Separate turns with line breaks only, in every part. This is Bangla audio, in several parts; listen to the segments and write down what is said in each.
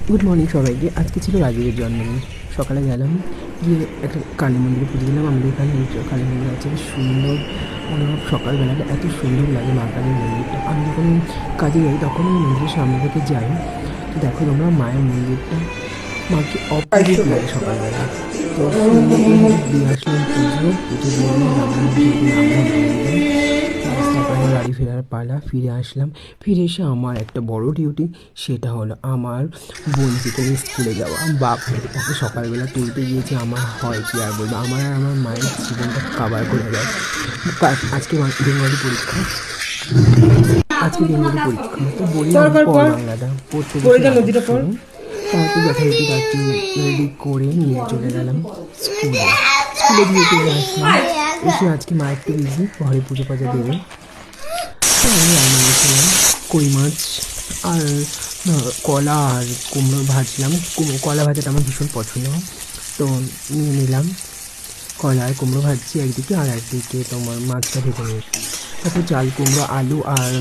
গুড মর্নিং সবাইকে। আজকে ছিল রাজীবের জন্মদিন। সকালে গেলাম, গিয়ে একটা কালী মন্দিরে পুজো দিলাম। আমাদের এখানে কালী মন্দির আছে, বেশ সুন্দর অনুভব। সকালবেলাটা এত সুন্দর লাগে মা কালীর মন্দিরটা। আমি যখন কাজে যাই তখন ওই মন্দিরের সামনে থেকে যাই। তো দেখো তোমরা মায়ের মন্দিরটা, মাকে অপূর্ব লাগে সকালবেলা। তো সুন্দর করে দিয়ে আসলাম পুজো, পুজো দিয়ে রান্না দিয়ে রান্না দিয়ে দিলাম। তারপর আমার বাড়ি ফেরার পালা। ফিরে আসলাম। ফিরে এসে আমার একটা বড় ডিউটি, সেটা হলো আমার বোনকে নিয়ে স্কুলে যাওয়া। বাপরে, তাকে সকালবেলা তুলতে গিয়েছি। আমার হয় কি আর বলবো, আমার আর আমার মায়ের জীবনটা কাবার করে দেয়। আজকে বেঙ্গলি পরীক্ষা, আজকে বেঙ্গলি পরীক্ষা। তো বললাম পর বাংলাটা পড়তে বসে শুনে। তারপর যথারীতি রাত্রি রেডি করে নিয়ে চলে গেলাম স্কুলে। স্কুলে দিয়ে চলে আসলাম। এসে আজকে মা একটু বিজি, ঘরে পুজো পাজা দেবে। তো আমি রান্না করেছিলাম কই মাছ আর কলা আর কুমড়ো ভাজলাম। কলা ভাজাটা আমার ভীষণ পছন্দ। তো নিয়ে নিলাম কলা আর কুমড়ো ভাজছি একদিকে, আর একদিকে তোমার মাছটা ভেজে নিয়েছি। তারপর চাল কুমড়ো আলু আর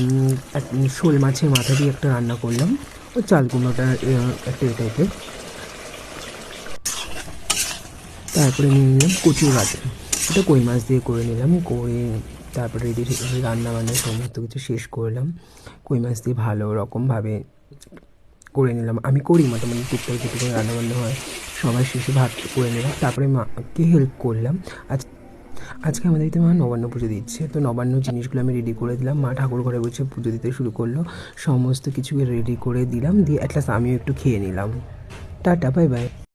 শোল মাছের মাথা দিয়ে একটা রান্না করলাম। ও চাল কুমড়োটা একটা টাইপের। তারপরে নিয়ে নিলাম কচুর গাঠি, এটা কই মাছ দিয়ে করে নিলাম। করে তারপরে রেডি রান্না বান্না সমস্ত কিছু শেষ করলাম। কই মাছ দিয়ে ভালো রকমভাবে করে নিলাম। আমি করি মোটামুটি টুকটাক যেটুকু রান্নাবান্না হয়। সবার শেষে ভাত করে নিলাম, তারপরে মাকে হেল্প করলাম। আজ আজকে আমাদের বাড়িতে মা নবান্ন পুজো দিচ্ছে। তো নবান্ন জিনিসগুলো আমি রেডি করে দিলাম। মা ঠাকুর ঘরে বসে পুজো দিতে শুরু করলো। সমস্ত কিছুকে রেডি করে দিলাম, দিয়ে অ্যাটলাস্ট আমিও একটু খেয়ে নিলাম। Tata, bye bye.